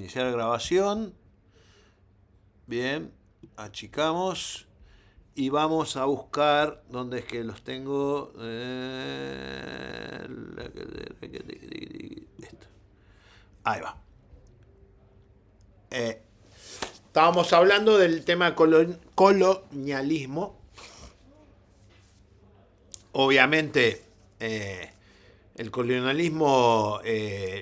Iniciar grabación. Bien, achicamos. Y vamos a buscar. ¿Dónde es que los tengo? Esto. Ahí va. Estábamos hablando del tema colonialismo. Obviamente, el colonialismo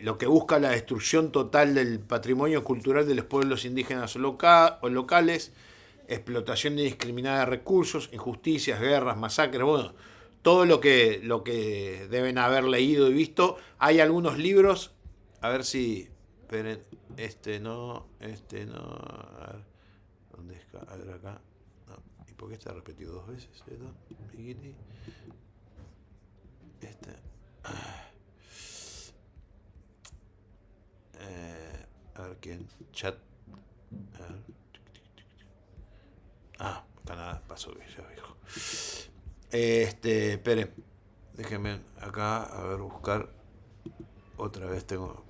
lo que busca la destrucción total del patrimonio cultural de los pueblos indígenas o locales, explotación indiscriminada de recursos, injusticias, guerras, masacres, bueno, todo lo que deben haber leído y visto. Hay algunos libros, a ver si, esperen, este no, a ver, ¿dónde está? A ver acá, no, ¿y por qué está repetido dos veces? Este. A ver quién. Chat. A ver. Canadá pasó que ya dijo. Esperen. Déjenme acá, a ver, buscar. Otra vez tengo.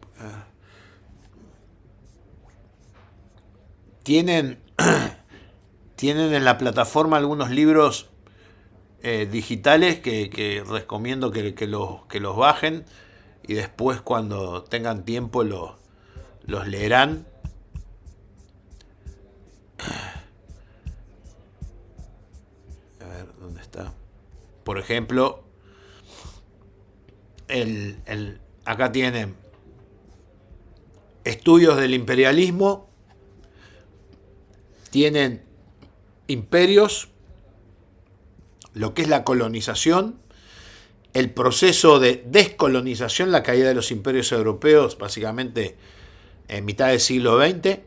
Tienen. Tienen en la plataforma algunos libros digitales que recomiendo que los bajen y después cuando tengan tiempo los leerán. A ver, ¿dónde está? Por ejemplo, acá tienen estudios del imperialismo, tienen imperios, lo que es la colonización, el proceso de descolonización, la caída de los imperios europeos, básicamente en mitad del siglo XX,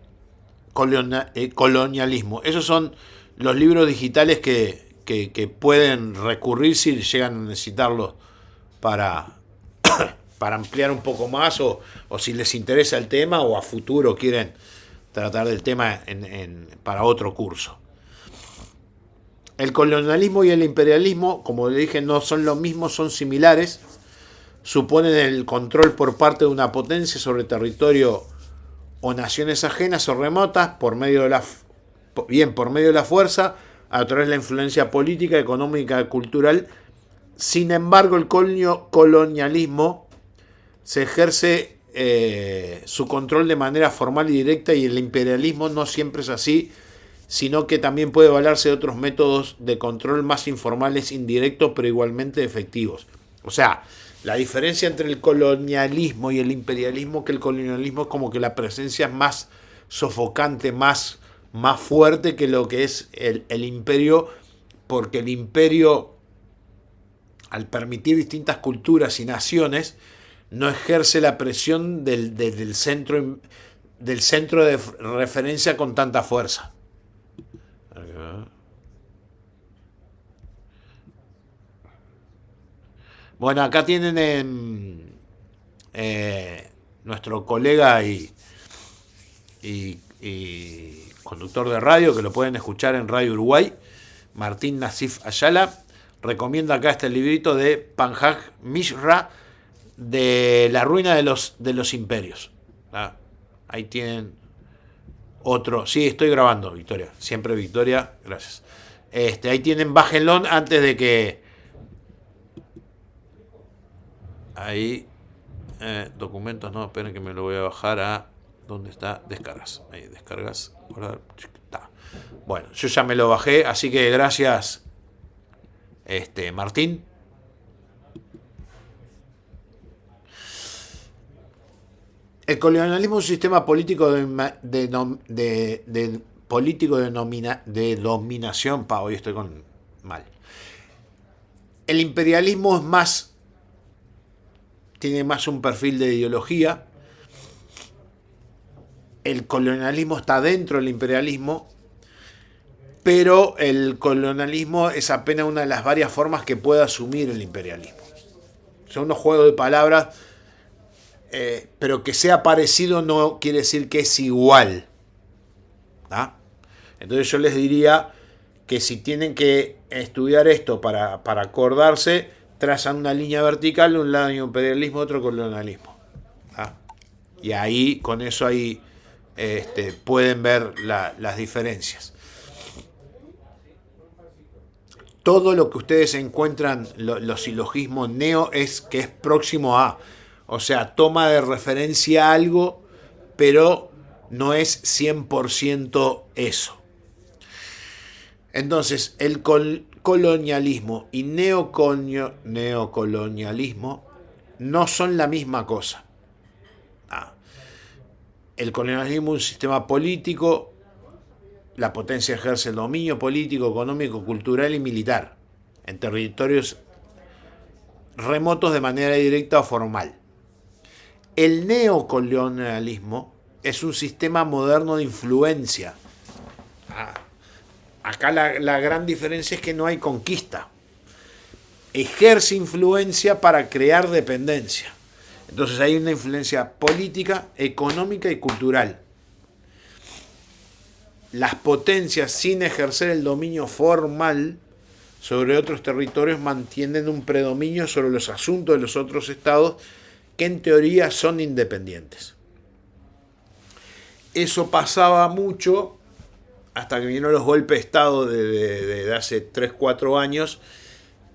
colonialismo. Esos son los libros digitales que pueden recurrir si llegan a necesitarlos para, para ampliar un poco más o si les interesa el tema o a futuro quieren tratar del tema para otro curso. El colonialismo y el imperialismo, como le dije, no son lo mismo, son similares. Suponen el control por parte de una potencia sobre territorio o naciones ajenas o remotas por medio de la fuerza, a través de la influencia política, económica y cultural. Sin embargo, el colonialismo se ejerce su control de manera formal y directa, y el imperialismo no siempre es así, sino que también puede valerse de otros métodos de control más informales, indirectos, pero igualmente efectivos. O sea, la diferencia entre el colonialismo y el imperialismo, que el colonialismo es como que la presencia es más sofocante, más fuerte que lo que es el imperio, porque el imperio, al permitir distintas culturas y naciones, no ejerce la presión del centro de referencia con tanta fuerza. Bueno, acá tienen nuestro colega y conductor de radio, que lo pueden escuchar en Radio Uruguay, Martín Nasif Ayala, recomienda acá este librito de Panjag Mishra, de la ruina de los imperios. Ahí tienen otro. Sí, estoy grabando, Victoria. Siempre Victoria, gracias. Ahí tienen, bájenlo antes de que... Ahí, documentos, no, esperen que me lo voy a bajar a... ¿Dónde está? Descargas. Ahí, descargas. Guardar. Bueno, yo ya me lo bajé, así que gracias, Martín. El colonialismo es un sistema político de dominación. Hoy estoy mal. El imperialismo es más, tiene más un perfil de ideología. El colonialismo está dentro del imperialismo, pero el colonialismo es apenas una de las varias formas que puede asumir el imperialismo. Son unos juegos de palabras, pero que sea parecido no quiere decir que es igual. ¿Ah? Entonces yo les diría que si tienen que estudiar esto para acordarse, trazan una línea vertical, un lado imperialismo, otro colonialismo. ¿Ah? Y ahí, con eso hay pueden ver las diferencias. Todo lo que ustedes encuentran, los silogismos neo, es que es próximo a. O sea, toma de referencia algo, pero no es 100% eso. Entonces, el colonialismo y neocolonialismo no son la misma cosa. El colonialismo es un sistema político, la potencia ejerce el dominio político, económico, cultural y militar en territorios remotos de manera directa o formal. El neocolonialismo es un sistema moderno de influencia. Acá la gran diferencia es que no hay conquista. Ejerce influencia para crear dependencia. Entonces hay una influencia política, económica y cultural. Las potencias, sin ejercer el dominio formal sobre otros territorios, mantienen un predominio sobre los asuntos de los otros estados que en teoría son independientes. Eso pasaba mucho hasta que vinieron los golpes de Estado de hace 3-4 años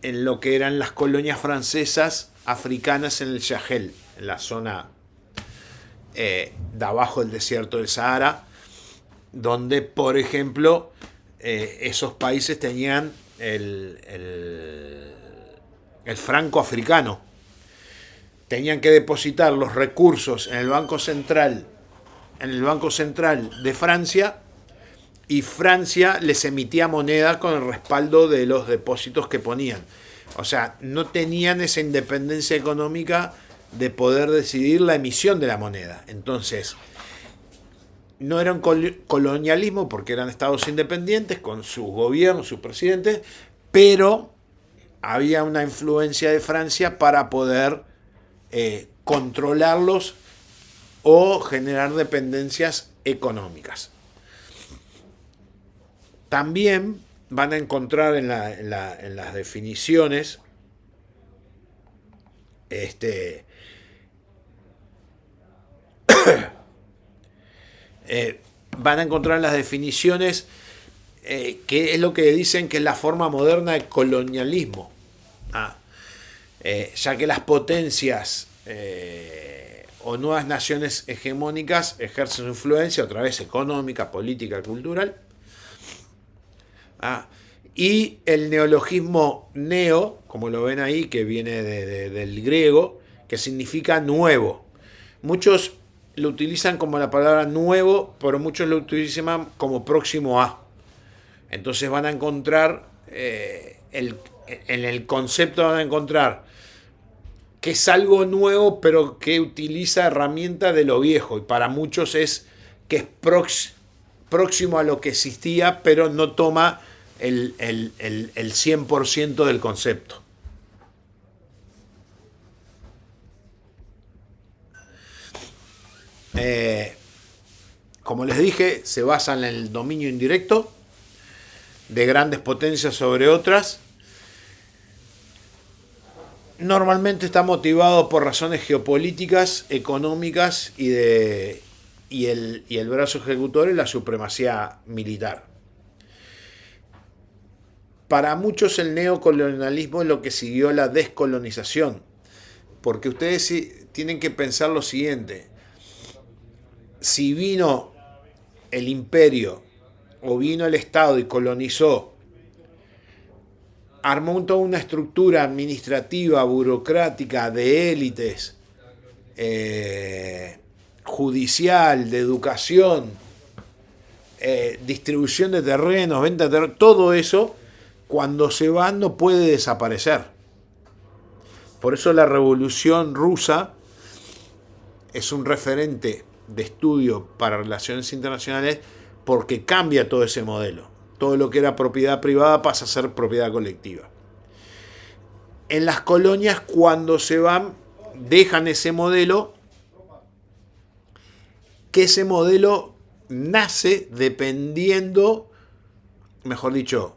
en lo que eran las colonias francesas africanas en el Sahel, en la zona de abajo del desierto del Sahara, donde, por ejemplo, esos países tenían el franco africano. Tenían que depositar los recursos en el Banco Central de Francia, y Francia les emitía moneda con el respaldo de los depósitos que ponían. O sea, no tenían esa independencia económica de poder decidir la emisión de la moneda. Entonces, no era un colonialismo porque eran estados independientes con sus gobiernos, sus presidentes, pero había una influencia de Francia para poder controlarlos o generar dependencias económicas. También van a encontrar en las definiciones van a encontrar en las definiciones que es lo que dicen que es la forma moderna de colonialismo, ya que las potencias o nuevas naciones hegemónicas ejercen su influencia, otra vez económica, política, cultural. Y el neologismo neo, como lo ven ahí, que viene del griego, que significa nuevo. Muchos lo utilizan como la palabra nuevo, pero muchos lo utilizan como próximo a. Entonces van a encontrar, en el concepto van a encontrar que es algo nuevo, pero que utiliza herramientas de lo viejo. Y para muchos es que es próximo a lo que existía, pero no toma el 100% del concepto. Como les dije, se basan en el dominio indirecto de grandes potencias sobre otras. Normalmente está motivado por razones geopolíticas, económicas y el brazo ejecutor es la supremacía militar. Para muchos el neocolonialismo es lo que siguió la descolonización, porque ustedes tienen que pensar lo siguiente: si vino el imperio o vino el Estado y colonizó, armó toda una estructura administrativa, burocrática, de élites, judicial, de educación, distribución de terrenos, venta de terrenos, todo eso, cuando se va no puede desaparecer. Por eso la Revolución Rusa es un referente de estudio para relaciones internacionales, porque cambia todo ese modelo. Todo lo que era propiedad privada pasa a ser propiedad colectiva. En las colonias, cuando se van, dejan ese modelo, que ese modelo nace dependiendo, mejor dicho,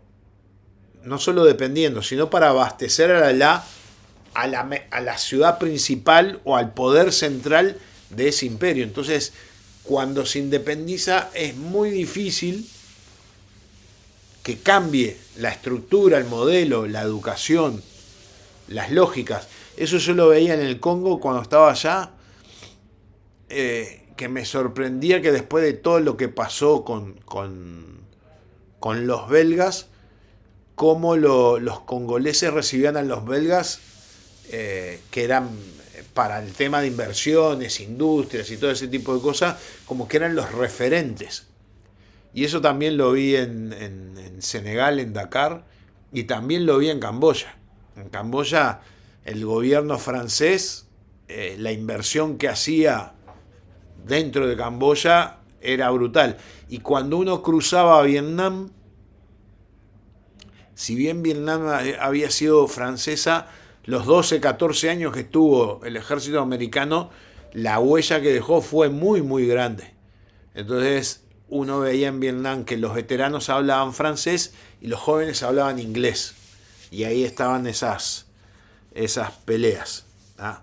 no solo dependiendo, sino para abastecer a la ciudad principal o al poder central de ese imperio. Entonces, cuando se independiza es muy difícil que cambie la estructura, el modelo, la educación, las lógicas. Eso yo lo veía en el Congo cuando estaba allá, que me sorprendía que después de todo lo que pasó con los belgas, cómo los congoleses recibían a los belgas, que eran para el tema de inversiones, industrias y todo ese tipo de cosas, como que eran los referentes. Y eso también lo vi en Senegal, en Dakar, y también lo vi en Camboya. En Camboya, el gobierno francés, la inversión que hacía dentro de Camboya era brutal. Y cuando uno cruzaba a Vietnam, si bien Vietnam había sido francesa, los 12, 14 años que estuvo el ejército americano, la huella que dejó fue muy, muy grande. Entonces, uno veía en Vietnam que los veteranos hablaban francés y los jóvenes hablaban inglés. Y ahí estaban esas peleas. ¿Ah?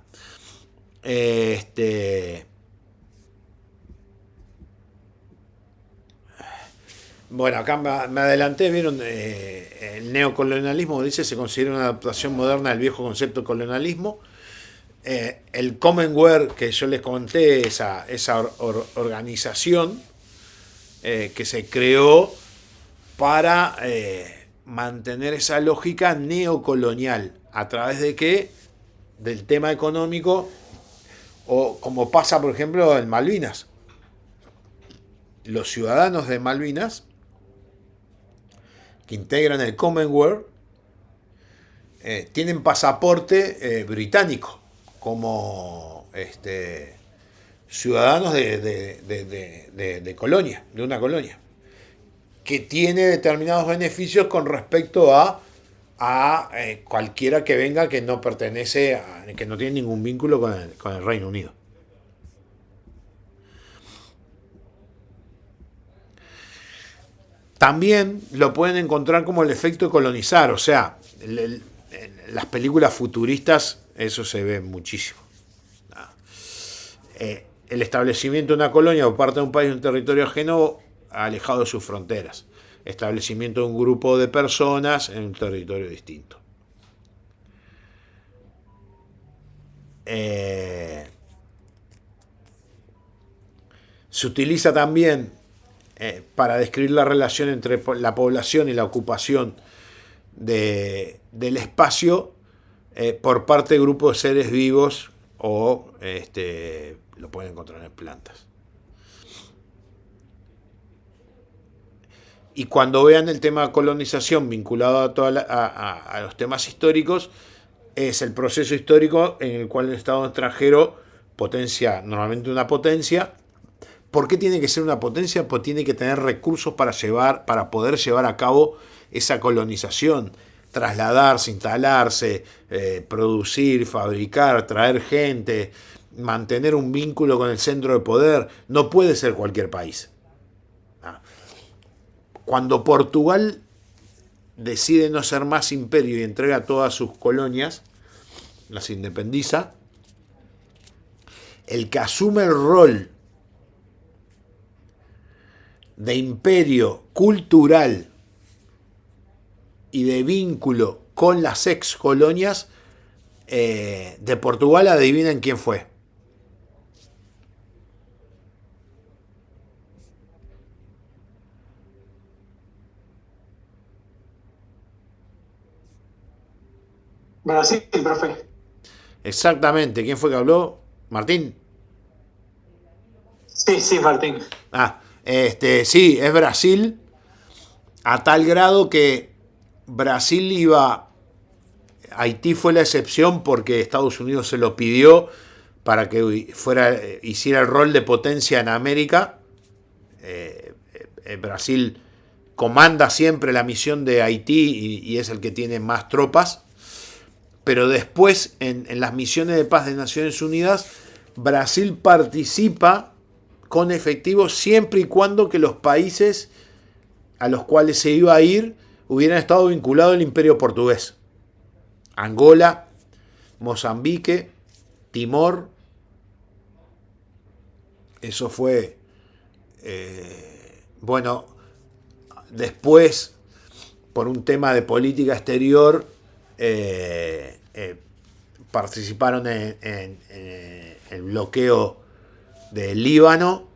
Bueno, acá me adelanté, vieron, el neocolonialismo, dice, se considera una adaptación moderna del viejo concepto de colonialismo. El Commonwealth, que yo les conté, esa organización que se creó para mantener esa lógica neocolonial. ¿A través de qué? Del tema económico, o como pasa, por ejemplo, en Malvinas. Los ciudadanos de Malvinas que integran el Commonwealth tienen pasaporte británico como ciudadanos de colonia, de una colonia, que tiene determinados beneficios con respecto a cualquiera que venga que no pertenece, que no tiene ningún vínculo con el Reino Unido. También lo pueden encontrar como el efecto de colonizar, o sea, en las películas futuristas eso se ve muchísimo. El establecimiento de una colonia o parte de un país o un territorio ajeno alejado de sus fronteras. Establecimiento de un grupo de personas en un territorio distinto. Se utiliza también para describir la relación entre la población y la ocupación del espacio por parte de grupos de seres vivos o lo pueden encontrar en plantas. Y cuando vean el tema de colonización vinculado a los temas históricos, es el proceso histórico en el cual el Estado extranjero potencia, normalmente una potencia. ¿Por qué tiene que ser una potencia? Pues tiene que tener recursos para poder llevar a cabo esa colonización, trasladarse, instalarse, producir, fabricar, traer gente, mantener un vínculo con el centro de poder. No puede ser cualquier país. Cuando Portugal decide no ser más imperio y entrega todas sus colonias, las independiza, el que asume el rol de imperio cultural y de vínculo con las ex colonias de Portugal, adivinen quién fue. Brasil, profe. Exactamente, ¿quién fue que habló? ¿Martín? Sí, sí, Martín. Sí, es Brasil, a tal grado que Brasil iba, Haití fue la excepción porque Estados Unidos se lo pidió para que hiciera el rol de potencia en América. Brasil comanda siempre la misión de Haití y es el que tiene más tropas, pero después en las misiones de paz de Naciones Unidas, Brasil participa con efectivo siempre y cuando que los países a los cuales se iba a ir hubieran estado vinculados al Imperio Portugués. Angola, Mozambique, Timor. Eso fue bueno, después, por un tema de política exterior, participaron en el bloqueo del Líbano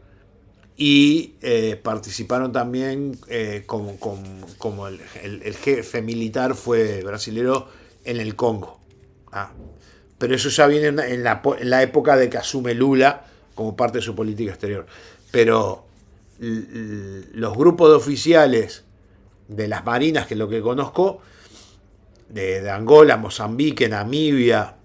y participaron también como el jefe militar fue brasilero en el Congo. Pero eso ya viene en la época de que asume Lula como parte de su política exterior. Pero los grupos de oficiales de las marinas, que es lo que conozco, de Angola, Mozambique, Namibia,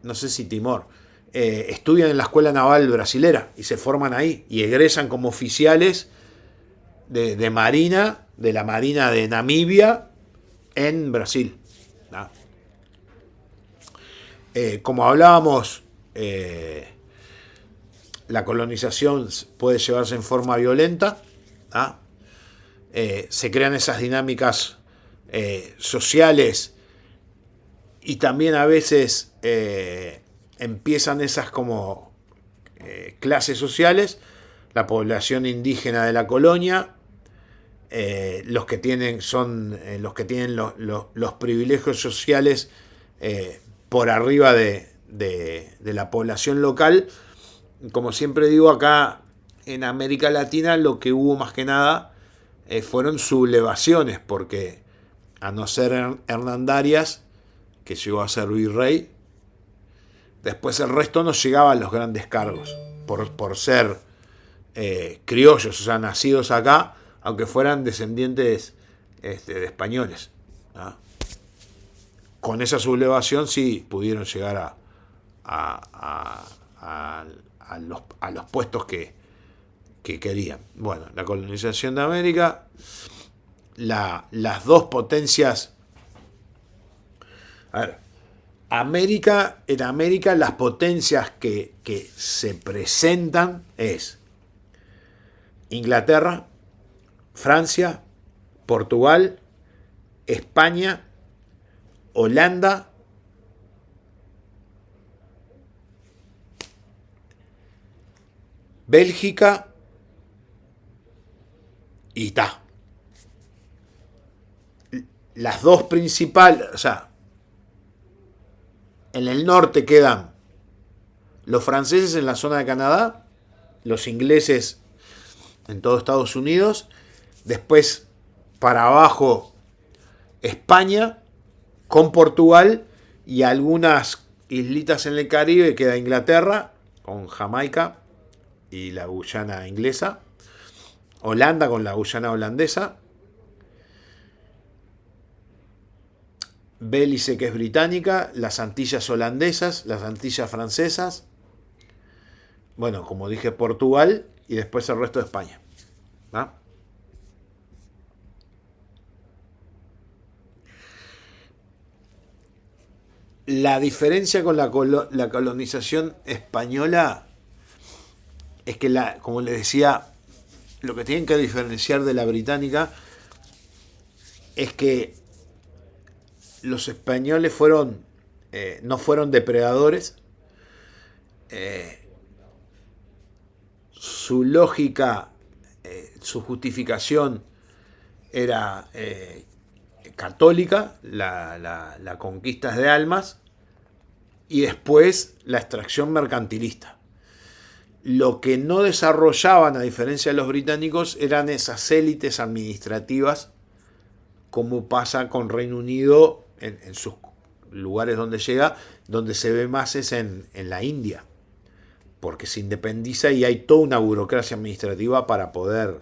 no sé si Timor, estudian en la Escuela Naval Brasilera y se forman ahí y egresan como oficiales de marina, de la Marina de Namibia en Brasil. ¿No? Como hablábamos, la colonización puede llevarse en forma violenta. ¿No? Se crean esas dinámicas sociales y también a veces empiezan esas como clases sociales, la población indígena de la colonia, los que tienen los privilegios sociales por arriba de la población local. Como siempre digo, acá en América Latina lo que hubo más que nada fueron sublevaciones, porque a no ser Hernán Darias, que llegó a ser virrey, después el resto no llegaba a los grandes cargos, por ser criollos, o sea, nacidos acá, aunque fueran descendientes de españoles. ¿No? Con esa sublevación sí pudieron llegar a los puestos que querían. Bueno, la colonización de América, las dos potencias. A ver, en América las potencias que se presentan es Inglaterra, Francia, Portugal, España, Holanda, Bélgica y ta. Las dos principales, o sea, en el norte quedan los franceses en la zona de Canadá, los ingleses en todo Estados Unidos, después para abajo España con Portugal y algunas islitas en el Caribe queda Inglaterra con Jamaica y la Guyana inglesa, Holanda con la Guyana holandesa, Belice, que es británica, las Antillas holandesas, las Antillas francesas, bueno, como dije, Portugal y después el resto de España. ¿No? La diferencia con la colonización española es que, como les decía, lo que tienen que diferenciar de la británica es que los españoles no fueron depredadores. Su lógica, su justificación era católica, la conquista de almas, y después la extracción mercantilista. Lo que no desarrollaban, a diferencia de los británicos, eran esas élites administrativas, como pasa con Reino Unido en sus lugares donde llega, donde se ve más es en la India, porque se independiza y hay toda una burocracia administrativa para poder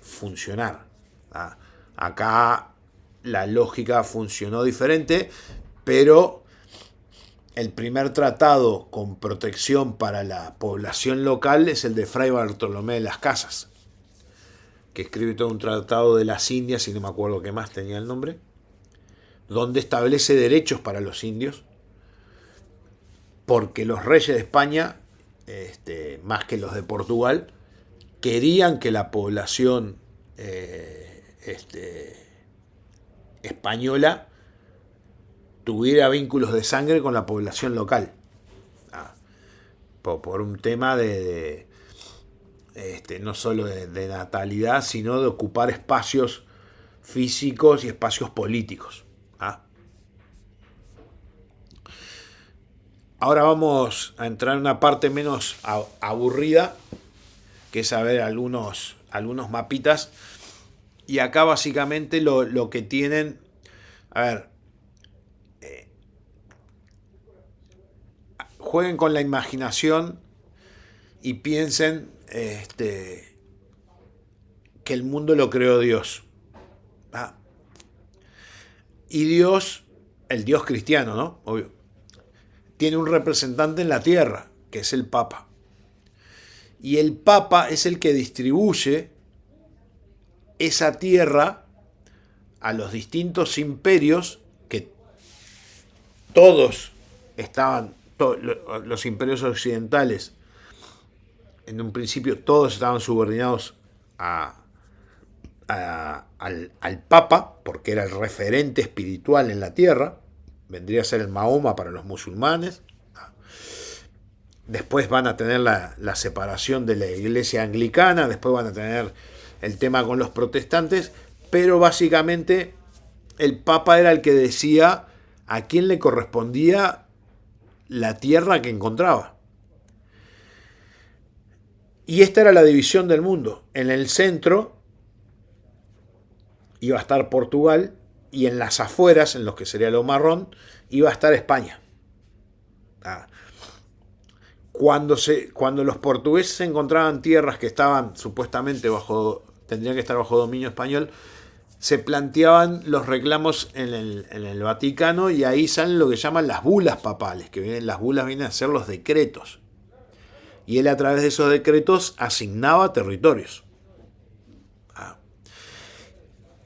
funcionar. ¿Ah? Acá la lógica funcionó diferente, pero el primer tratado con protección para la población local es el de Fray Bartolomé de las Casas, que escribe todo un tratado de las Indias, y no me acuerdo qué más tenía el nombre, donde establece derechos para los indios, porque los reyes de España, más que los de Portugal, querían que la población española tuviera vínculos de sangre con la población local. Por un tema de no solo de natalidad, sino de ocupar espacios físicos y espacios políticos. ¿Ah? Ahora vamos a entrar en una parte menos aburrida, que es a ver algunos mapitas. Y acá básicamente lo que tienen, a ver, jueguen con la imaginación y piensen que el mundo lo creó Dios. ¿Ah? Y Dios, el Dios cristiano, ¿no? Obvio, tiene un representante en la tierra, que es el Papa. Y el Papa es el que distribuye esa tierra a los distintos imperios, que todos estaban, los imperios occidentales, en un principio todos estaban subordinados al Papa, porque era el referente espiritual en la tierra, vendría a ser el Mahoma para los musulmanes. Después van a tener la separación de la iglesia anglicana, después van a tener el tema con los protestantes, pero básicamente el Papa era el que decía a quién le correspondía la tierra que encontraba. Y esta era la división del mundo. En el centro iba a estar Portugal y en las afueras, en lo que sería lo marrón, iba a estar España. Cuando los portugueses encontraban tierras que estaban supuestamente tendrían que estar bajo dominio español, se planteaban los reclamos en el Vaticano, y ahí salen lo que llaman las bulas papales, las bulas vienen a ser los decretos. Y él, a través de esos decretos, asignaba territorios.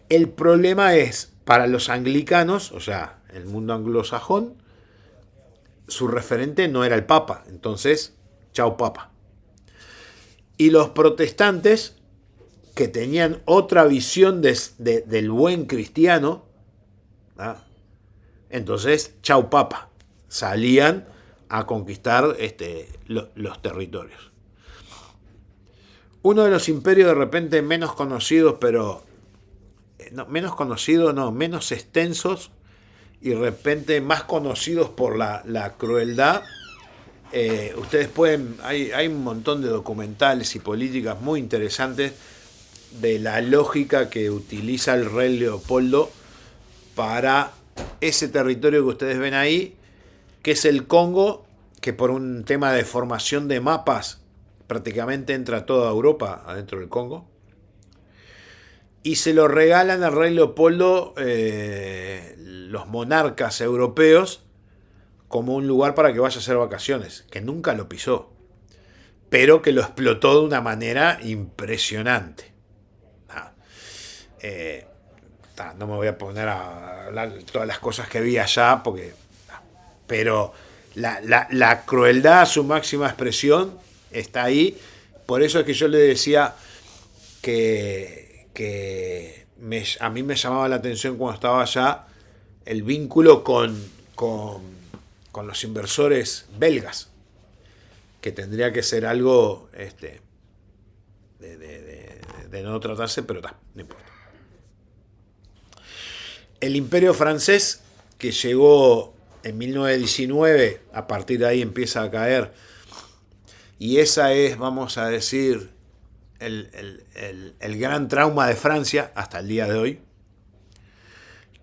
El problema es, para los anglicanos, o sea, el mundo anglosajón, su referente no era el Papa. Entonces, chao Papa. Y los protestantes, que tenían otra visión del buen cristiano, entonces, chau Papa. Salían a conquistar los territorios. Uno de los imperios de repente menos conocidos, pero menos extensos, y de repente más conocidos por la crueldad. Ustedes hay un montón de documentales y políticas muy interesantes de la lógica que utiliza el rey Leopoldo para ese territorio que ustedes ven ahí, que es el Congo, que por un tema de formación de mapas prácticamente entra toda Europa adentro del Congo, y se lo regalan al rey Leopoldo los monarcas europeos como un lugar para que vaya a hacer vacaciones, que nunca lo pisó, pero que lo explotó de una manera impresionante. No me voy a poner a hablar de todas las cosas que vi allá, pero la crueldad a su máxima expresión está ahí. Por eso es que yo le decía que a mí me llamaba la atención cuando estaba allá el vínculo con los inversores belgas, que tendría que ser algo de no tratarse, pero no importa. El imperio francés, que llegó en 1919, a partir de ahí empieza a caer, y esa es, vamos a decir, el gran trauma de Francia hasta el día de hoy,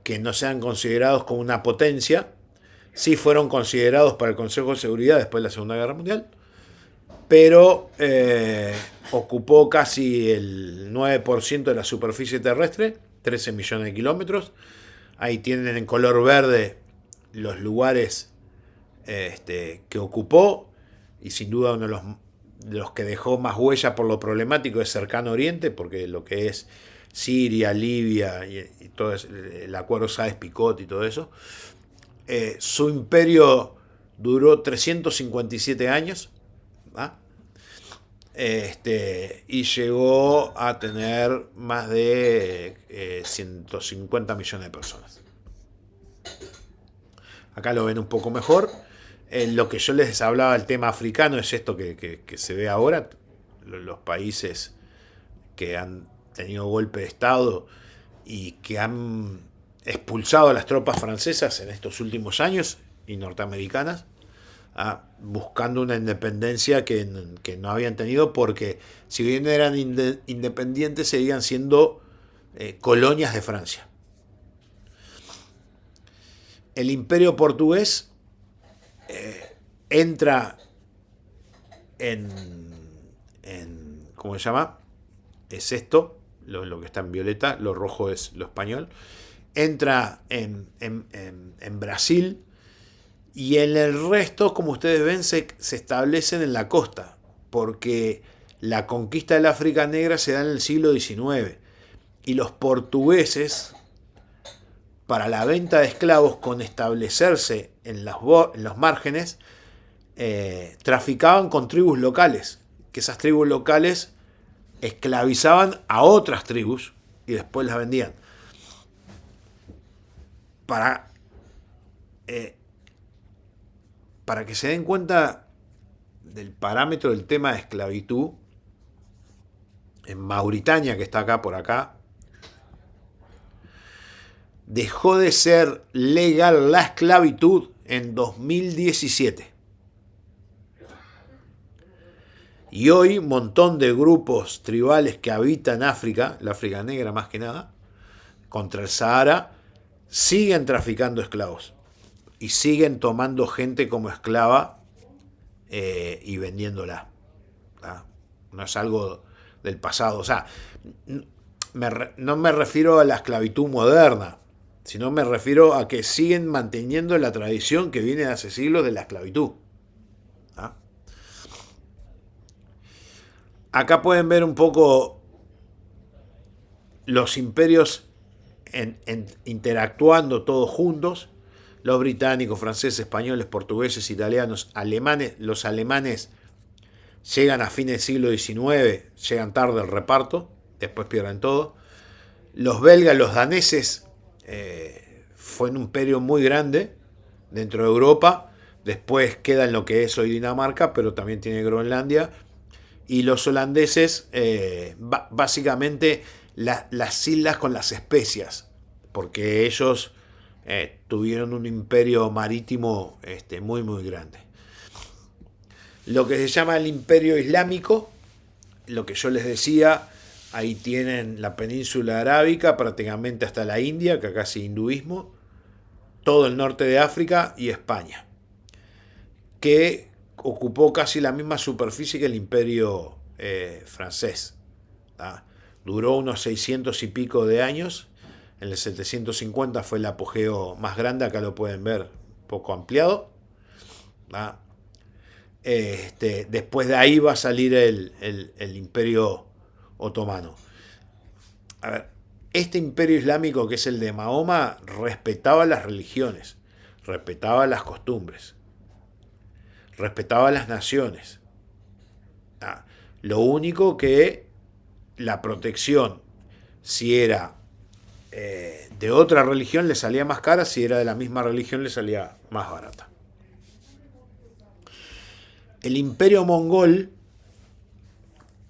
que no sean considerados como una potencia. Sí fueron considerados para el Consejo de Seguridad después de la Segunda Guerra Mundial, pero ocupó casi el 9% de la superficie terrestre, 13 millones de kilómetros. Ahí tienen en color verde los lugares que ocupó, y sin duda uno de los que dejó más huella por lo problemático es Cercano Oriente, porque lo que es Siria, Libia y todo el acuerdo Sáez-Picot y todo eso. Su imperio duró 357 años, y llegó a tener más de 150 millones de personas. Acá lo ven un poco mejor. Lo que yo les hablaba del tema africano es esto que se ve ahora. los países que han tenido golpe de Estado y que han expulsado a las tropas francesas en estos últimos años y norteamericanas, buscando una independencia que no habían tenido, porque si bien eran independientes, seguían siendo colonias de Francia. El imperio portugués entra en ¿cómo se llama? Es esto, lo que está en violeta, lo rojo es lo español. Entra en Brasil, y en el resto, como ustedes ven, se establecen en la costa, porque la conquista del África Negra se da en el siglo XIX, y los portugueses, para la venta de esclavos, con establecerse en los márgenes, traficaban con tribus locales, que esas tribus locales esclavizaban a otras tribus y después las vendían. Para que se den cuenta del parámetro del tema de esclavitud, en Mauritania, que está acá por acá, dejó de ser legal la esclavitud en 2017. Y hoy un montón de grupos tribales que habitan África, la África Negra más que nada, contra el Sahara, siguen traficando esclavos y siguen tomando gente como esclava y vendiéndola. No es algo del pasado. O sea, no me refiero a la esclavitud moderna, sino me refiero a que siguen manteniendo la tradición que viene de hace siglos de la esclavitud. Acá pueden ver un poco los imperios interactuando todos juntos. Los británicos, franceses, españoles, portugueses, italianos, alemanes. Los alemanes llegan a fines del siglo XIX, llegan tarde al reparto, después pierden todo. Los belgas, los daneses, fue un imperio muy grande dentro de Europa. Después queda en lo que es hoy Dinamarca, pero también tiene Groenlandia. Y los holandeses, básicamente las islas con las especias, porque ellos tuvieron un imperio marítimo muy muy grande. Lo que se llama el imperio islámico, lo que yo les decía, ahí tienen la península arábica prácticamente hasta la India, que acá es hinduismo, todo el norte de África y España, que ocupó casi la misma superficie que el imperio francés. Duró unos 600 y pico de años. En el 750 fue el apogeo más grande, acá lo pueden ver poco ampliado. Después de ahí va a salir el imperio otomano. A ver, este imperio islámico, que es el de Mahoma, respetaba las religiones, respetaba las costumbres, respetaba las naciones. Lo único que la protección, si era de otra religión, le salía más cara, si era de la misma religión, le salía más barata. El imperio mongol,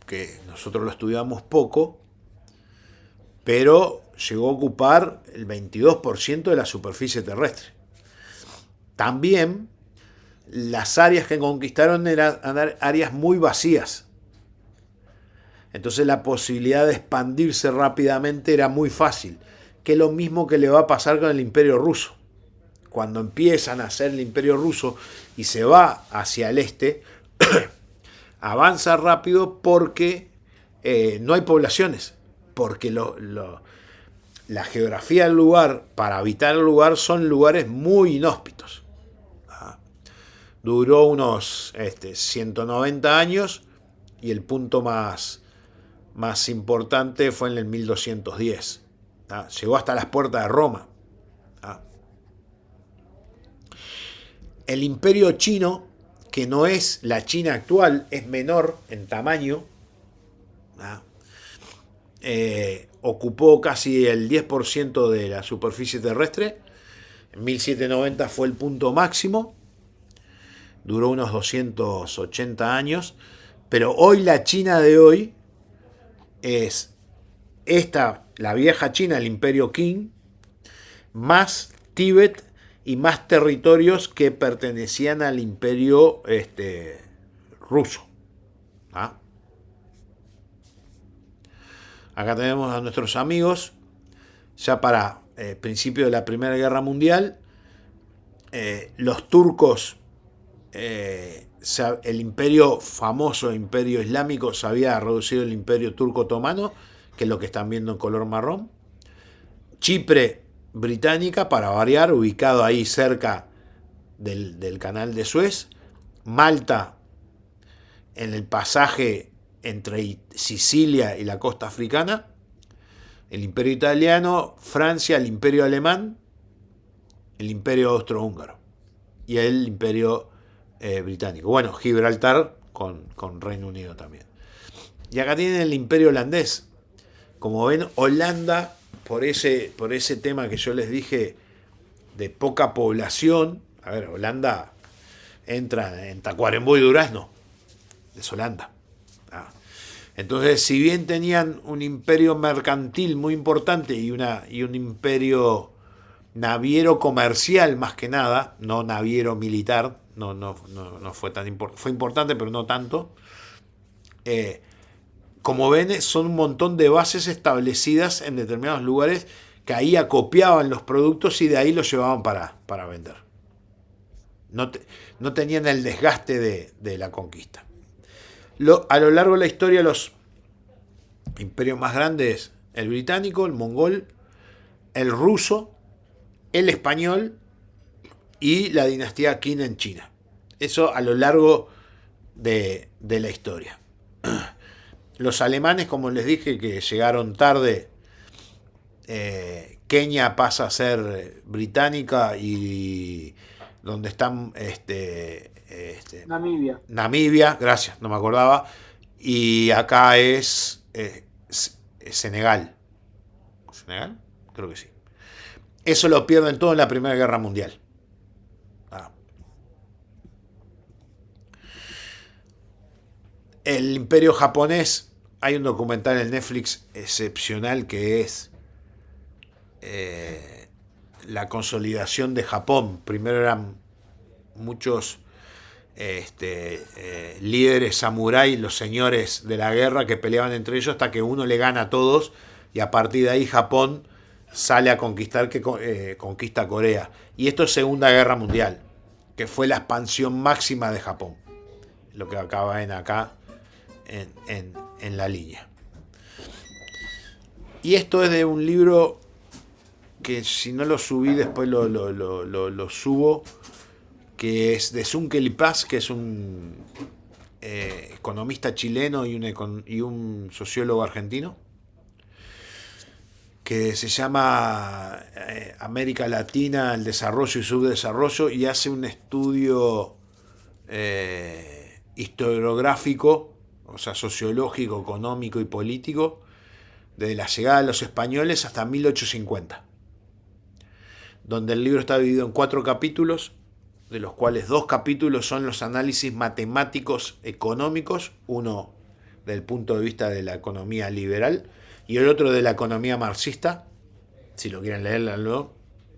que nosotros lo estudiamos poco, pero llegó a ocupar el 22% de la superficie terrestre. También las áreas que conquistaron eran áreas muy vacías. Entonces la posibilidad de expandirse rápidamente era muy fácil, que es lo mismo que le va a pasar con el imperio ruso. Cuando empiezan a hacer el imperio ruso y se va hacia el este, avanza rápido porque no hay poblaciones, porque la geografía del lugar, para habitar el lugar, son lugares muy inhóspitos. Duró unos 190 años y el punto más importante fue en el 1210. Llegó hasta las puertas de Roma. El imperio chino, que no es la China actual, es menor en tamaño, ocupó casi el 10% de la superficie terrestre. En 1790 fue el punto máximo, duró unos 280 años, Pero hoy la China de hoy es la vieja China, el imperio Qing, más Tíbet y más territorios que pertenecían al imperio ruso. ¿Ah? Acá tenemos a nuestros amigos, ya para principio de la Primera Guerra Mundial, los turcos, el imperio famoso, imperio islámico, se había reducido el imperio turco otomano, que es lo que están viendo en color marrón. Chipre británica, para variar, ubicado ahí cerca del canal de Suez. Malta, en el pasaje entre Sicilia y la costa africana. El imperio italiano, Francia, el imperio alemán, el imperio austrohúngaro y el imperio británico. Bueno, Gibraltar con Reino Unido también. Y acá tienen el imperio holandés. Como ven, Holanda, por ese tema que yo les dije de poca población, a ver, Holanda entra en Tacuarembó y Durazno, es Holanda. Entonces, si bien tenían un imperio mercantil muy importante y un imperio naviero comercial más que nada, no naviero militar, no fue tan importante, fue importante pero no tanto. Como ven, son un montón de bases establecidas en determinados lugares que ahí acopiaban los productos y de ahí los llevaban para vender. No tenían el desgaste de la conquista. A lo largo de la historia, los imperios más grandes, el británico, el mongol, el ruso, el español y la dinastía Qin en China. Eso a lo largo de la historia. Los alemanes, como les dije, que llegaron tarde, Kenia pasa a ser británica y donde están Namibia, gracias, no me acordaba, y acá es Senegal. ¿Senegal? Creo que sí. Eso lo pierden todo en la Primera Guerra Mundial. El imperio japonés, hay un documental en Netflix excepcional que es la consolidación de Japón. Primero eran muchos líderes samurái, los señores de la guerra que peleaban entre ellos hasta que uno le gana a todos y a partir de ahí Japón sale a conquistar, conquista Corea. Y esto es Segunda Guerra Mundial, que fue la expansión máxima de Japón, lo que acaba en acá en la línea. Y esto es de un libro que si no lo subí después lo subo, que es de Sunkel Paz, que es un economista chileno y un sociólogo argentino, que se llama América Latina, el desarrollo y subdesarrollo, y hace un estudio historiográfico, o sea, sociológico, económico y político, desde la llegada de los españoles hasta 1850, donde el libro está dividido en 4 capítulos, de los cuales 2 capítulos son los análisis matemáticos económicos, uno desde el punto de vista de la economía liberal y el otro de la economía marxista. Si lo quieren leer, léanlo.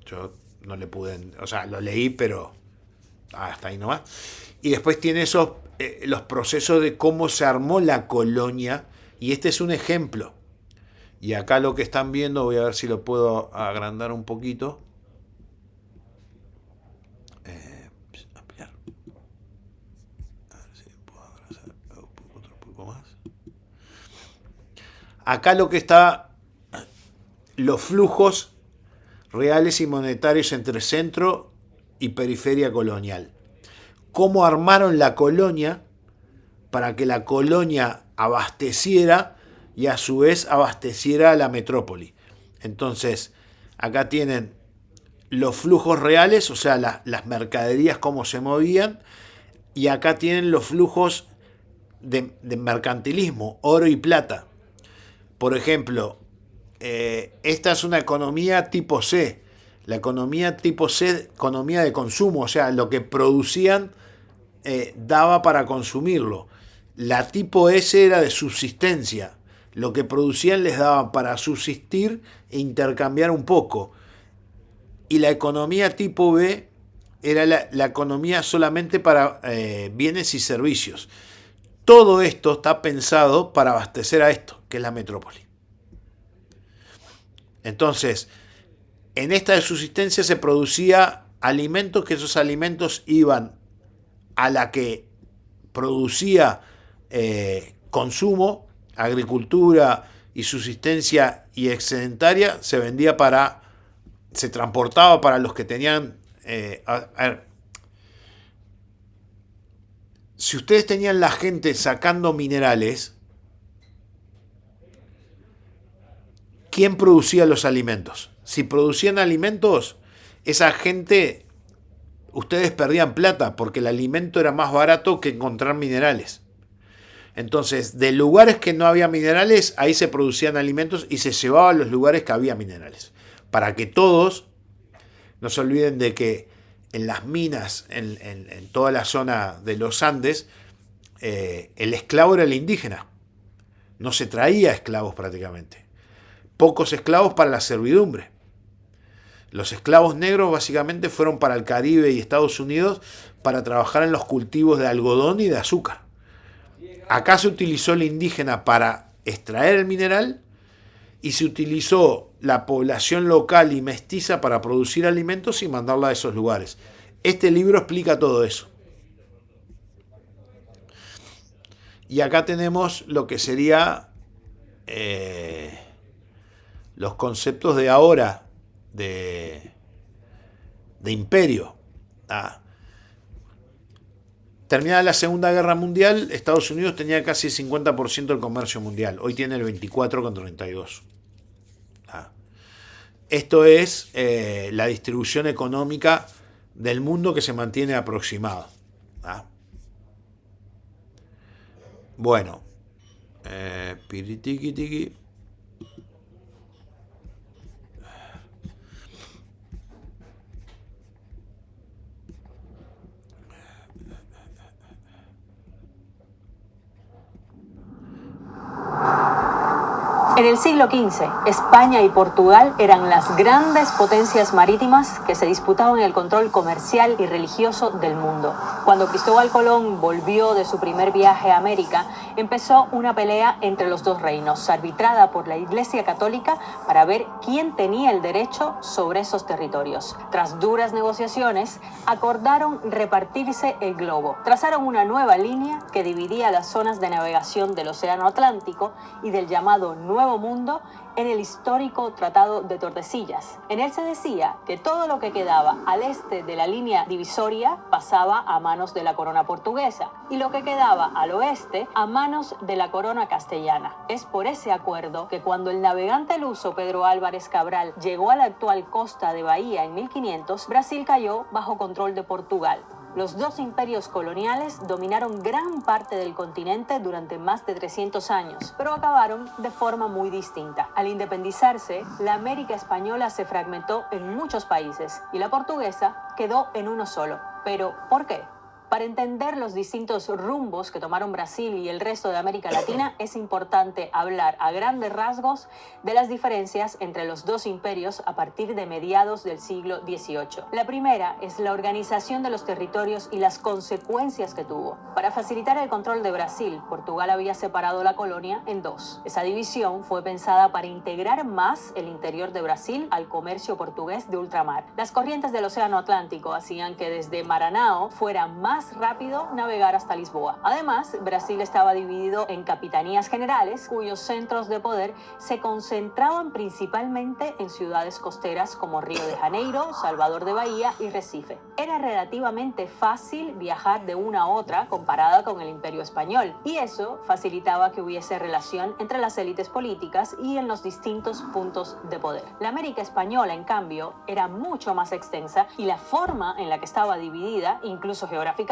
Yo no le pude, o sea, lo leí, pero hasta ahí nomás. Y después tiene los procesos de cómo se armó la colonia, y este es un ejemplo. Y acá lo que están viendo, voy a ver si lo puedo agrandar un poquito. Ampliar. A ver si puedo agrandar otro poco más. Acá lo que está, los flujos reales y monetarios entre centro y periferia colonial. Cómo armaron la colonia para que la colonia abasteciera y a su vez abasteciera a la metrópoli. Entonces, acá tienen los flujos reales, o sea, las mercaderías, cómo se movían, y acá tienen los flujos de mercantilismo, oro y plata. Por ejemplo, esta es una economía tipo C. La economía tipo C, economía de consumo, o sea, lo que producían daba para consumirlo. La tipo S era de subsistencia. Lo que producían les daban para subsistir e intercambiar un poco. Y la economía tipo B era la economía solamente para bienes y servicios. Todo esto está pensado para abastecer a esto, que es la metrópoli. Entonces, en esta de subsistencia se producía alimentos, que esos alimentos iban a la que producía consumo, agricultura y subsistencia y excedentaria, se transportaba para los que tenían, a ver, si ustedes tenían la gente sacando minerales, ¿quién producía los alimentos? Si producían alimentos, esa gente, ustedes perdían plata porque el alimento era más barato que encontrar minerales. Entonces, de lugares que no había minerales, ahí se producían alimentos y se llevaban a los lugares que había minerales. Para que todos no se olviden de que en las minas, en toda la zona de los Andes, el esclavo era el indígena. No se traía esclavos prácticamente. Pocos esclavos para la servidumbre. Los esclavos negros básicamente fueron para el Caribe y Estados Unidos para trabajar en los cultivos de algodón y de azúcar. Acá se utilizó el indígena para extraer el mineral y se utilizó la población local y mestiza para producir alimentos y mandarla a esos lugares. Este libro explica todo eso. Y acá tenemos lo que sería los conceptos de ahora de imperio. Terminada la Segunda Guerra Mundial, Estados Unidos tenía casi el 50% del comercio mundial. Hoy tiene el 24,32%. Esto es la distribución económica del mundo que se mantiene aproximado. Bueno. Piritiquitiqui. En el siglo XV, España y Portugal eran las grandes potencias marítimas que se disputaban el control comercial y religioso del mundo. Cuando Cristóbal Colón volvió de su primer viaje a América, empezó una pelea entre los dos reinos, arbitrada por la Iglesia Católica para ver quién tenía el derecho sobre esos territorios. Tras duras negociaciones, acordaron repartirse el globo. Trazaron una nueva línea que dividía las zonas de navegación del Océano Atlántico y del llamado Nuevo Mundo en el histórico Tratado de Tordesillas. En él se decía que todo lo que quedaba al este de la línea divisoria pasaba a manos de la corona portuguesa y lo que quedaba al oeste a manos de la corona castellana. Es por ese acuerdo que cuando el navegante luso Pedro Álvarez Cabral llegó a la actual costa de Bahía en 1500, Brasil cayó bajo control de Portugal. Los dos imperios coloniales dominaron gran parte del continente durante más de 300 años, pero acabaron de forma muy distinta. Al independizarse, la América española se fragmentó en muchos países y la portuguesa quedó en uno solo. ¿Pero por qué? Para entender los distintos rumbos que tomaron Brasil y el resto de América Latina, es importante hablar a grandes rasgos de las diferencias entre los dos imperios a partir de mediados del siglo XVIII. La primera es la organización de los territorios y las consecuencias que tuvo. Para facilitar el control de Brasil, Portugal había separado la colonia en dos. Esa división fue pensada para integrar más el interior de Brasil al comercio portugués de ultramar. Las corrientes del Océano Atlántico hacían que desde Maranhão fuera más rápido navegar hasta Lisboa. Además, Brasil estaba dividido en capitanías generales, cuyos centros de poder se concentraban principalmente en ciudades costeras como Río de Janeiro, Salvador de Bahía y Recife. Era relativamente fácil viajar de una a otra comparada con el Imperio Español, y eso facilitaba que hubiese relación entre las élites políticas y en los distintos puntos de poder. La América Española, en cambio, era mucho más extensa y la forma en la que estaba dividida, incluso geográficamente,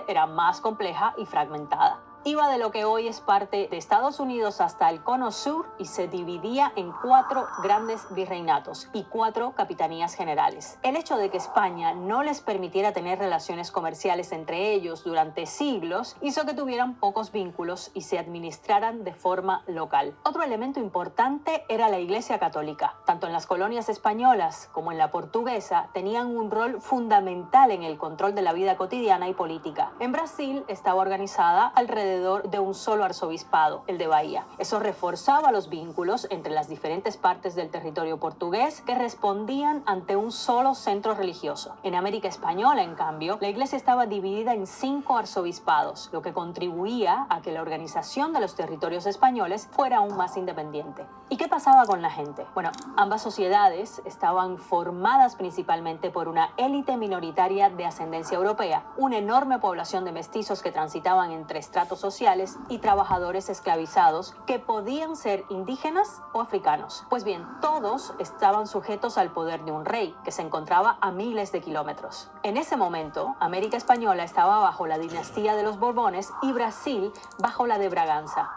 era más compleja y fragmentada. Iba de lo que hoy es parte de Estados Unidos hasta el Cono Sur y se dividía en 4 grandes virreinatos y 4 capitanías generales. El hecho de que España no les permitiera tener relaciones comerciales entre ellos durante siglos hizo que tuvieran pocos vínculos y se administraran de forma local. Otro elemento importante era la Iglesia Católica. Tanto en las colonias españolas como en la portuguesa tenían un rol fundamental en el control de la vida cotidiana y política. En Brasil estaba organizada alrededor de un solo arzobispado, el de Bahía. Eso reforzaba los vínculos entre las diferentes partes del territorio portugués que respondían ante un solo centro religioso. En América Española, en cambio, la iglesia estaba dividida en 5 arzobispados, lo que contribuía a que la organización de los territorios españoles fuera aún más independiente. ¿Y qué pasaba con la gente? Bueno, ambas sociedades estaban formadas principalmente por una élite minoritaria de ascendencia europea, una enorme población de mestizos que transitaban entre estratos sociales y trabajadores esclavizados que podían ser indígenas o africanos. Pues bien, todos estaban sujetos al poder de un rey que se encontraba a miles de kilómetros. En ese momento, América Española estaba bajo la dinastía de los Borbones y Brasil bajo la de Braganza.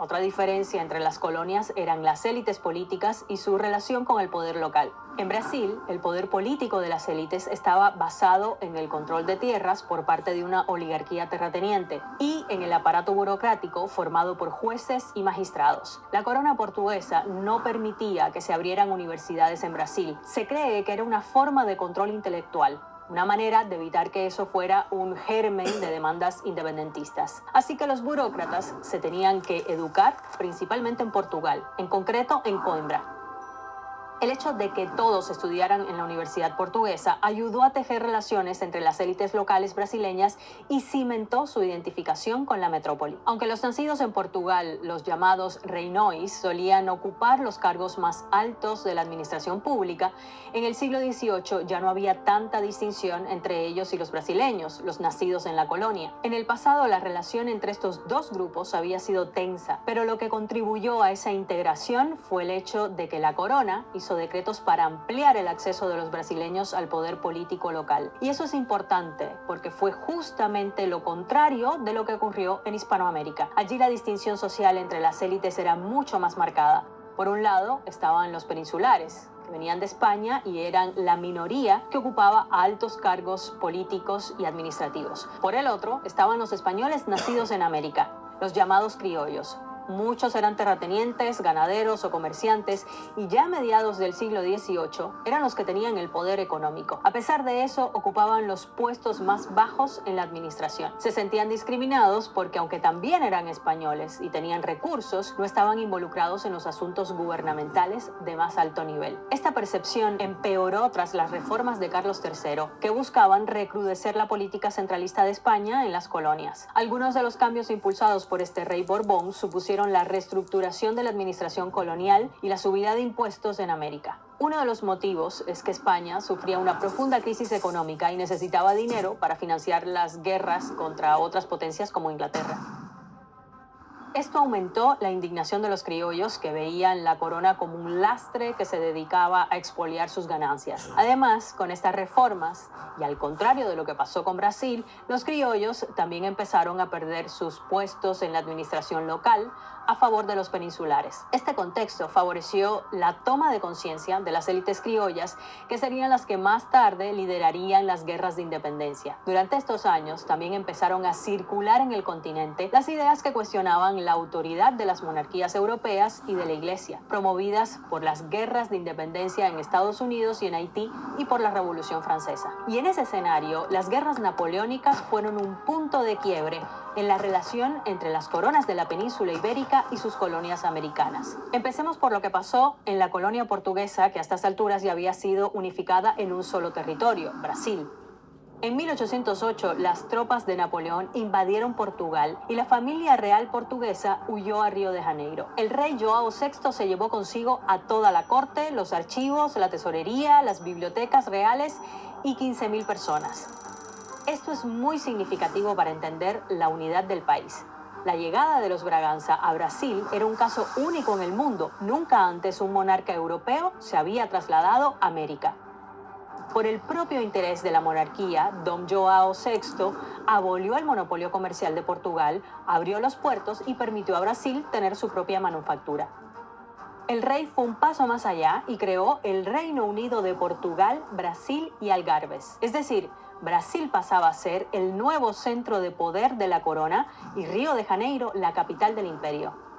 Otra diferencia entre las colonias eran las élites políticas y su relación con el poder local. En Brasil, el poder político de las élites estaba basado en el control de tierras por parte de una oligarquía terrateniente y en el aparato burocrático formado por jueces y magistrados. La corona portuguesa no permitía que se abrieran universidades en Brasil. Se cree que era una forma de control intelectual, una manera de evitar que eso fuera un germen de demandas independentistas. Así que los burócratas se tenían que educar principalmente en Portugal, en concreto en Coimbra. El hecho de que todos estudiaran en la Universidad Portuguesa ayudó a tejer relaciones entre las élites locales brasileñas y cimentó su identificación con la metrópoli. Aunque los nacidos en Portugal, los llamados reinões, solían ocupar los cargos más altos de la administración pública, en el siglo XVIII ya no había tanta distinción entre ellos y los brasileños, los nacidos en la colonia. En el pasado, la relación entre estos dos grupos había sido tensa, pero lo que contribuyó a esa integración fue el hecho de que la corona hizo decretos para ampliar el acceso de los brasileños al poder político local. Y eso es importante porque fue justamente lo contrario de lo que ocurrió en Hispanoamérica. Allí la distinción social entre las élites era mucho más marcada. Por un lado estaban los peninsulares, que venían de España y eran la minoría que ocupaba altos cargos políticos y administrativos. Por el otro estaban los españoles nacidos en América, los llamados criollos. Muchos eran terratenientes, ganaderos o comerciantes y ya a mediados del siglo XVIII eran los que tenían el poder económico. A pesar de eso, ocupaban los puestos más bajos en la administración. Se sentían discriminados porque aunque también eran españoles y tenían recursos, no estaban involucrados en los asuntos gubernamentales de más alto nivel. Esta percepción empeoró tras las reformas de Carlos III, que buscaban recrudecer la política centralista de España en las colonias. Algunos de los cambios impulsados por este rey Borbón supusieron la reestructuración de la administración colonial y la subida de impuestos en América. Uno de los motivos es que España sufría una profunda crisis económica y necesitaba dinero para financiar las guerras contra otras potencias como Inglaterra. Esto aumentó la indignación de los criollos que veían la corona como un lastre que se dedicaba a expoliar sus ganancias. Además, con estas reformas, y al contrario de lo que pasó con Brasil, los criollos también empezaron a perder sus puestos en la administración local a favor de los peninsulares. Este contexto favoreció la toma de conciencia de las élites criollas, que serían las que más tarde liderarían las guerras de independencia. Durante estos años también empezaron a circular en el continente las ideas que cuestionaban la autoridad de las monarquías europeas y de la Iglesia, promovidas por las guerras de independencia en Estados Unidos y en Haití y por la Revolución Francesa. Y en ese escenario, las guerras napoleónicas fueron un punto de quiebre en la relación entre las coronas de la península ibérica y sus colonias americanas. Empecemos por lo que pasó en la colonia portuguesa, que a estas alturas ya había sido unificada en un solo territorio, Brasil. En 1808, las tropas de Napoleón invadieron Portugal y la familia real portuguesa huyó a Río de Janeiro. El rey João VI se llevó consigo a toda la corte, los archivos, la tesorería, las bibliotecas reales y 15.000 personas. Esto es muy significativo para entender la unidad del país. La llegada de los Braganza a Brasil era un caso único en el mundo. Nunca antes un monarca europeo se había trasladado a América. Por el propio interés de la monarquía, Dom João VI abolió el monopolio comercial de Portugal, abrió los puertos y permitió a Brasil tener su propia manufactura. El rey fue un paso más allá y creó el Reino Unido de Portugal, Brasil y Algarves. Es decir, Brasil pasaba a ser el nuevo centro de poder de la corona y Río de Janeiro la capital del imperio.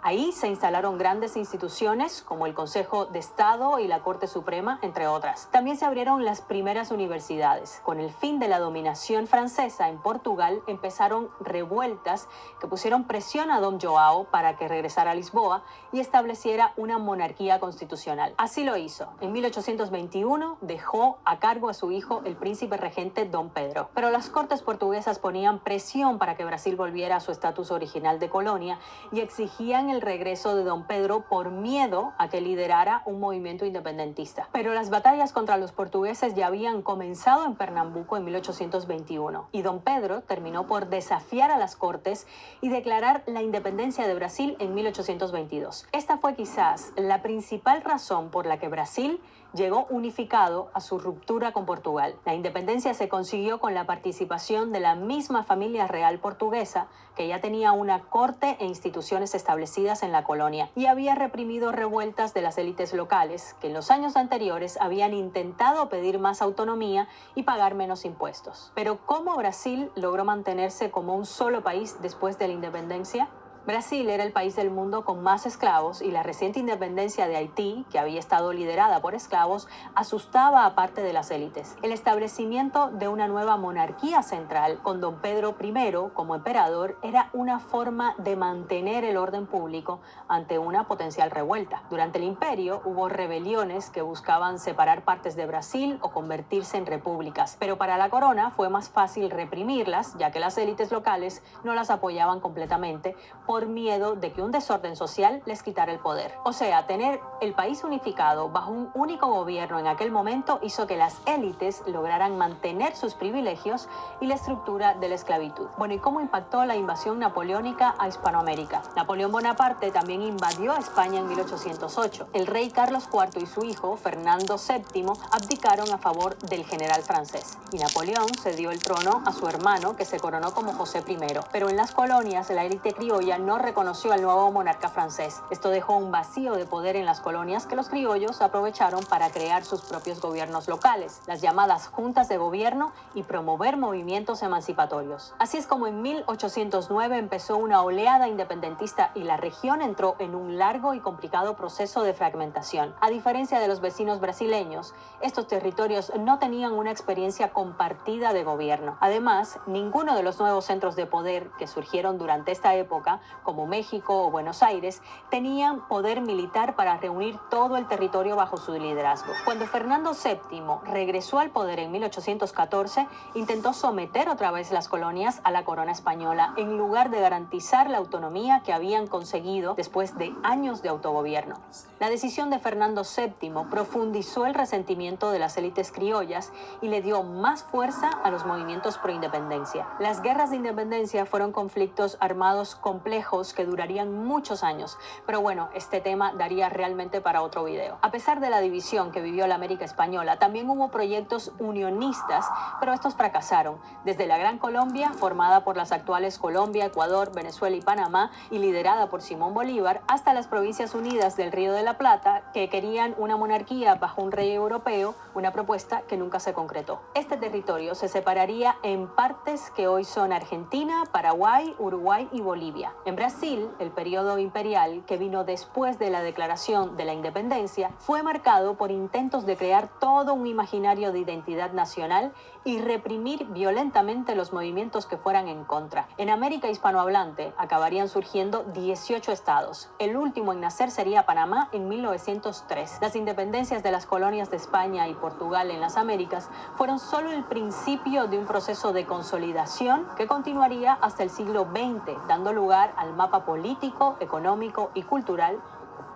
Ahí se instalaron grandes instituciones como el Consejo de Estado y la Corte Suprema, entre otras. También se abrieron las primeras universidades. Con el fin de la dominación francesa en Portugal, empezaron revueltas que pusieron presión a Dom João para que regresara a Lisboa y estableciera una monarquía constitucional. Así lo hizo. En 1821 dejó a cargo a su hijo, el príncipe regente Dom Pedro. Pero las cortes portuguesas ponían presión para que Brasil volviera a su estatus original de colonia y exigían el regreso de Don Pedro por miedo a que liderara un movimiento independentista. Pero las batallas contra los portugueses ya habían comenzado en Pernambuco en 1821 y Don Pedro terminó por desafiar a las cortes y declarar la independencia de Brasil en 1822. Esta fue quizás la principal razón por la que Brasil llegó unificado a su ruptura con Portugal. La independencia se consiguió con la participación de la misma familia real portuguesa, que ya tenía una corte e instituciones establecidas en la colonia y había reprimido revueltas de las élites locales que en los años anteriores habían intentado pedir más autonomía y pagar menos impuestos. Pero ¿cómo Brasil logró mantenerse como un solo país después de la independencia? Brasil era el país del mundo con más esclavos y la reciente independencia de Haití, que había estado liderada por esclavos, asustaba a parte de las élites. El establecimiento de una nueva monarquía central con Don Pedro I como emperador era una forma de mantener el orden público ante una potencial revuelta. Durante el imperio hubo rebeliones que buscaban separar partes de Brasil o convertirse en repúblicas, pero para la corona fue más fácil reprimirlas, ya que las élites locales no las apoyaban completamente por miedo de que un desorden social les quitara el poder. O sea, tener el país unificado bajo un único gobierno en aquel momento hizo que las élites lograran mantener sus privilegios y la estructura de la esclavitud. Bueno, ¿y cómo impactó la invasión napoleónica a Hispanoamérica? Napoleón Bonaparte también invadió España en 1808. El rey Carlos IV y su hijo, Fernando VII, abdicaron a favor del general francés. Y Napoleón cedió el trono a su hermano, que se coronó como José I. Pero en las colonias, la élite criolla no reconoció al nuevo monarca francés. Esto dejó un vacío de poder en las colonias que los criollos aprovecharon para crear sus propios gobiernos locales, las llamadas juntas de gobierno, y promover movimientos emancipatorios. Así es como en 1809 empezó una oleada independentista y la región entró en un largo y complicado proceso de fragmentación. A diferencia de los vecinos brasileños, estos territorios no tenían una experiencia compartida de gobierno. Además, ninguno de los nuevos centros de poder que surgieron durante esta época, como México o Buenos Aires, tenían poder militar para reunir todo el territorio bajo su liderazgo. Cuando Fernando VII regresó al poder en 1814, intentó someter otra vez las colonias a la corona española en lugar de garantizar la autonomía que habían conseguido después de años de autogobierno. La decisión de Fernando VII profundizó el resentimiento de las élites criollas y le dio más fuerza a los movimientos pro independencia. Las guerras de independencia fueron conflictos armados complejos que durarían muchos años, pero bueno, este tema daría realmente para otro video. A pesar de la división que vivió la América española, también hubo proyectos unionistas, pero estos fracasaron. Desde la Gran Colombia, formada por las actuales Colombia, Ecuador, Venezuela y Panamá, y liderada por Simón Bolívar, hasta las Provincias Unidas del Río de la Plata, que querían una monarquía bajo un rey europeo, una propuesta que nunca se concretó. Este territorio se separaría en partes que hoy son Argentina, Paraguay, Uruguay y Bolivia. En Brasil, el periodo imperial, que vino después de la declaración de la independencia, fue marcado por intentos de crear todo un imaginario de identidad nacional y reprimir violentamente los movimientos que fueran en contra. En América hispanohablante acabarían surgiendo 18 estados. El último en nacer sería Panamá en 1903. Las independencias de las colonias de España y Portugal en las Américas fueron solo el principio de un proceso de consolidación que continuaría hasta el siglo XX, dando lugar al mapa político, económico y cultural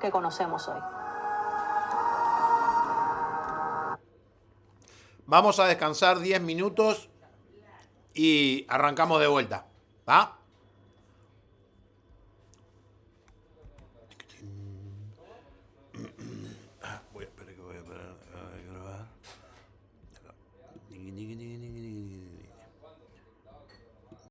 que conocemos hoy. Vamos a descansar 10 minutos y arrancamos de vuelta. ¿Va?